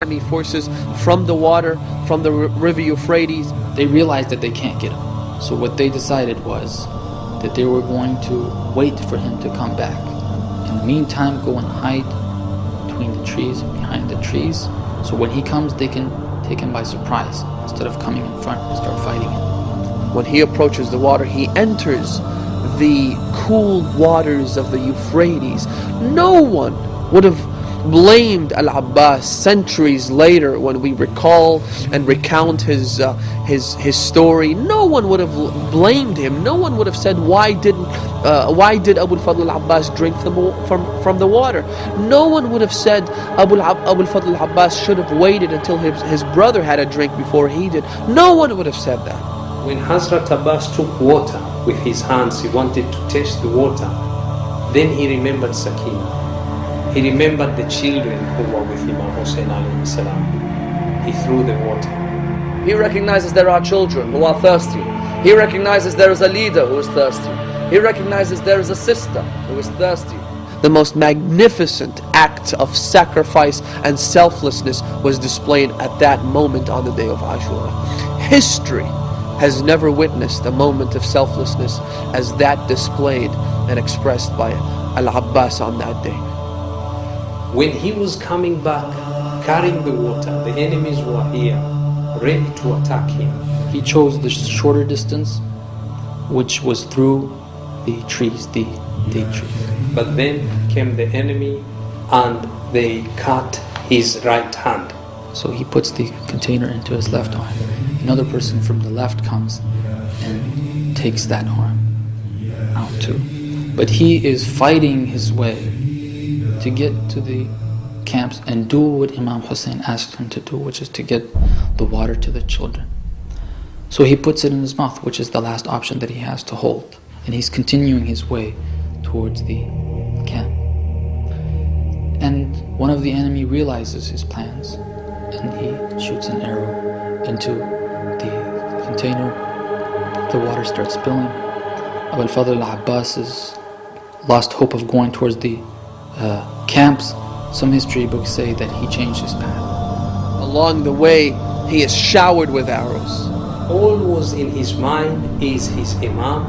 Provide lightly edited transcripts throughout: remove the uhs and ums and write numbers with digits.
army forces from the water, from the river Euphrates. They realized that they can't get him. So what they decided was that they were going to wait for him to come back. In the meantime, go and hide between the trees and behind the trees. So when he comes, they can take him by surprise instead of coming in front and start fighting him. When he approaches the water, he enters the cool waters of the Euphrates. No one would have blamed Al-Abbas centuries later when we recall and recount his story. No one would have blamed him. No one would have said, why did Abu al-Fadl al-Abbas drink from the water? No one would have said Abu al-Fadl al-Abbas should have waited until his brother had a drink before he did. No one would have said that. When Hazrat Abbas took water with his hands, he wanted to taste the water. Then he remembered Sakina. He remembered the children who were with Imam Hussein alayhi salam. He threw the water. He recognizes there are children who are thirsty. He recognizes there is a leader who is thirsty. He recognizes there is a sister who is thirsty. The most magnificent act of sacrifice and selflessness was displayed at that moment on the day of Ashura. History has never witnessed a moment of selflessness as that displayed and expressed by Al-Abbas on that day. When he was coming back, carrying the water, the enemies were here, ready to attack him. He chose the shorter distance, which was through the trees, the date trees. But then came the enemy and they cut his right hand. So he puts the container into his left arm. Another person from the left comes and takes that arm out too. But he is fighting his way to get to the camps and do what Imam Hussein asked him to do, which is to get the water to the children. So he puts it in his mouth, which is the last option that he has to hold. And he's continuing his way towards the camp. And one of the enemy realizes his plans and he shoots an arrow into the container. The water starts spilling. Abu al-Fadl al-Abbas has lost hope of going towards the camps. Some history books say that he changed his path. Along the way, he is showered with arrows. All was in his mind is his Imam,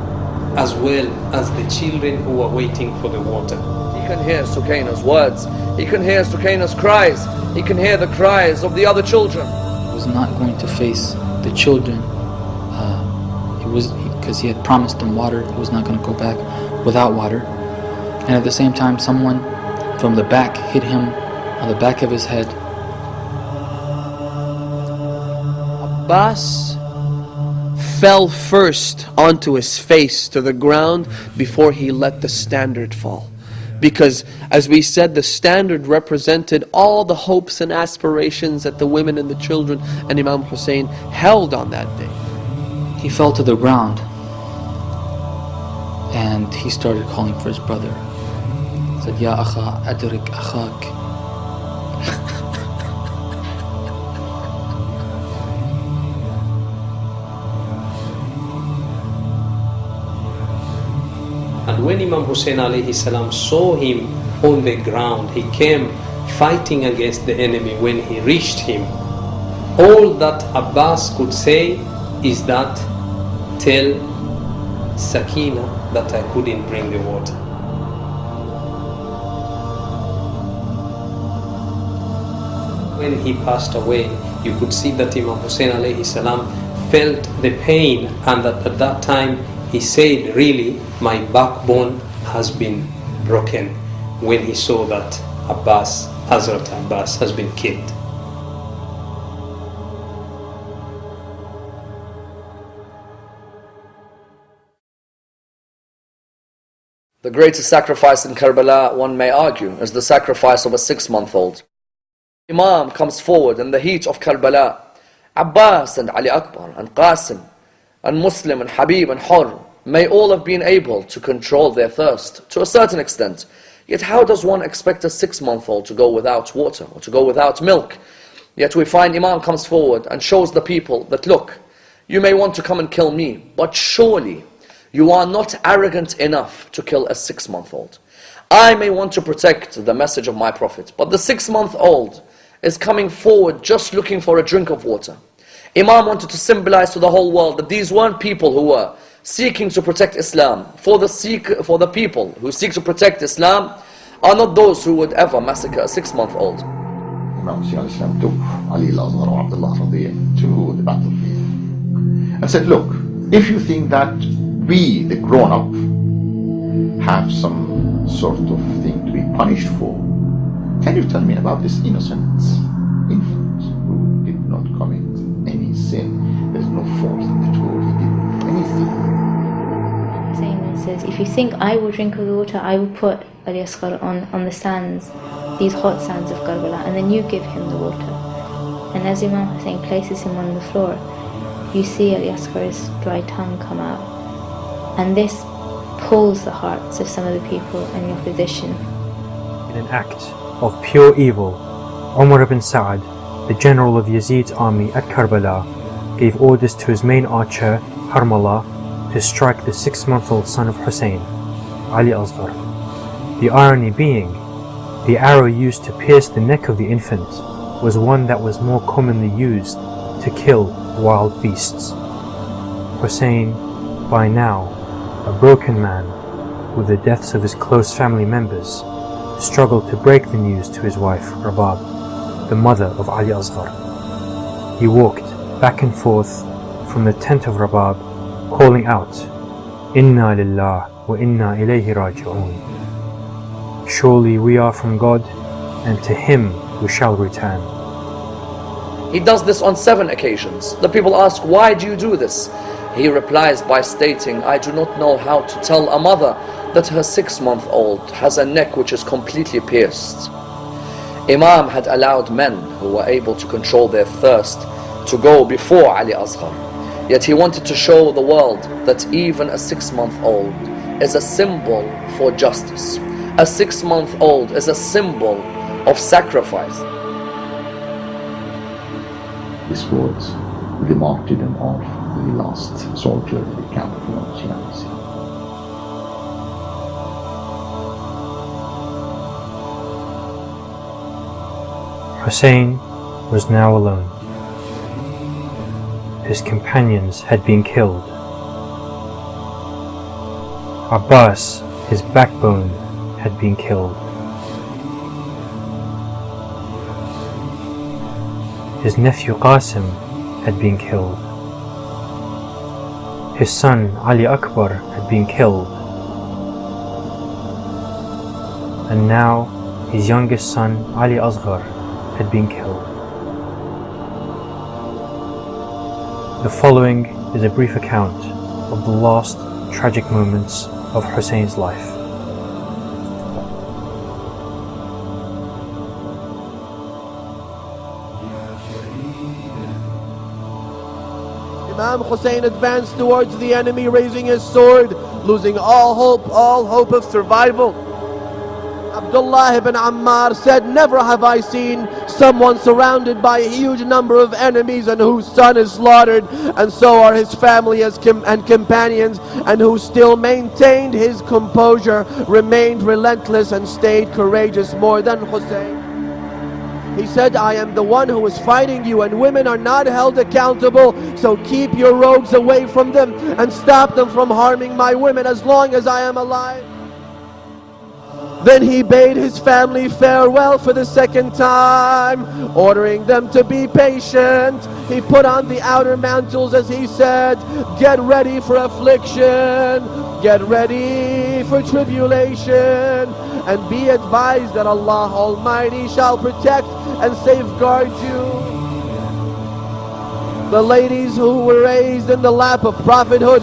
as well as the children who were waiting for the water. He can hear Sukaina's words. He can hear Sukaina's cries. He can hear the cries of the other children. He was not going to face the children. Because he had promised them water. He was not going to go back without water. And at the same time, someone from the back hit him on the back of his head. Abbas fell first onto his face to the ground before he let the standard fall. Because, as we said, the standard represented all the hopes and aspirations that the women and the children and Imam Hussein held on that day. He fell to the ground and he started calling for his brother. He said, Ya akha, adrik akhak. And when Imam Hussein alayhi salam saw him on the ground, he came fighting against the enemy. When he reached him, all that Abbas could say is that, tell Sakina that I couldn't bring the water. When he passed away, you could see that Imam Hussein alayhi salam felt the pain, and that at that time he said, really, my backbone has been broken when he saw that Hazrat Abbas has been killed. The greatest sacrifice in Karbala, one may argue, is the sacrifice of a 6-month-old. Imam comes forward in the heat of Karbala. Abbas and Ali Akbar and Qasim and Muslim and Habib and Hur may all have been able to control their thirst to a certain extent. Yet how does one expect a 6-month-old to go without water or to go without milk? Yet we find Imam comes forward and shows the people that, look, you may want to come and kill me, but surely you are not arrogant enough to kill a 6-month-old. I may want to protect the message of my Prophet, but the 6-month-old is coming forward just looking for a drink of water. Imam wanted to symbolize to the whole world that these weren't people who were seeking to protect Islam. For the people who seek to protect Islam are not those who would ever massacre a 6-month-old. Imam Islam took Ali al-Azhar or Abdullah Radiyah to the battlefield and said, look, if you think that we, the grown-up, have some sort of thing to be punished for, can you tell me about this innocent infant who did not commit any sin? There's no fault at all, he didn't do anything. Hussein says, if you think I will drink of the water, I will put Ali Asghar on the sands, these hot sands of Karbala, and then you give him the water. And as Imam Hussein places him on the floor, you see Ali Asghar's dry tongue come out. And this pulls the hearts of some of the people in your position. In an act of pure evil, Umar ibn Sa'ad, the general of Yazid's army at Karbala, gave orders to his main archer, Harmala, to strike the 6-month-old son of Hussein, Ali Asghar. The irony being, the arrow used to pierce the neck of the infant was one that was more commonly used to kill wild beasts. Hussein, by now a broken man with the deaths of his close family members, struggled to break the news to his wife, Rabab, the mother of Ali Asghar. He walked back and forth from the tent of Rabab, calling out, Inna lillah wa inna ilayhi raji'un. Surely we are from God, and to Him we shall return. He does this on 7 occasions. The people ask, why do you do this? He replies by stating, I do not know how to tell a mother that her 6-month-old has a neck which is completely pierced. Imam had allowed men who were able to control their thirst to go before Ali Asghar. Yet he wanted to show the world that even a 6-month-old is a symbol for justice. A 6-month-old is a symbol of sacrifice. This was the martyrdom of the last soldier in the camp of Imam Hussein. Hussein was now alone. His companions had been killed. Abbas, his backbone, had been killed. His nephew Qasim had been killed. His son Ali Akbar had been killed. And now his youngest son Ali Asghar had been killed. The following is a brief account of the last tragic moments of Hussein's life. Imam Hussein advanced towards the enemy, raising his sword, losing all hope of survival. Abdullah ibn Ammar said, never have I seen someone surrounded by a huge number of enemies and whose son is slaughtered, and so are his family and companions, and who still maintained his composure, remained relentless and stayed courageous more than Hussein. He said, I am the one who is fighting you, and women are not held accountable, so keep your rogues away from them and stop them from harming my women as long as I am alive. Then he bade his family farewell for the 2nd time, ordering them to be patient. He put on the outer mantles, as he said, get ready for affliction, get ready for tribulation, and be advised that Allah Almighty shall protect and safeguard you. The ladies who were raised in the lap of prophethood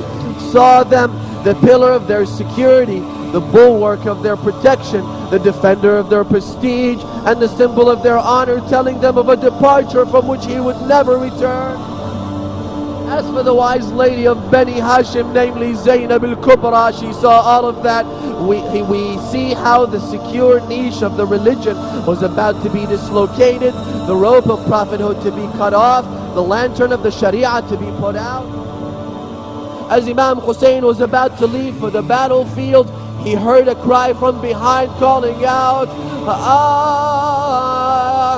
saw them, the pillar of their security, the bulwark of their protection, the defender of their prestige, and the symbol of their honor, telling them of a departure from which he would never return. As for the wise lady of Bani Hashim, namely Zainab al-Kubra, she saw all of that. We see how the secure niche of the religion was about to be dislocated, the rope of prophethood to be cut off, the lantern of the Sharia to be put out. As Imam Hussein was about to leave for the battlefield, he heard a cry from behind calling out,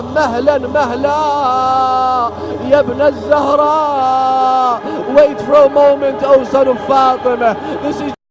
مهلا مهلا يا ابن الزهراء. Wait for a moment, O son of Fatima. This is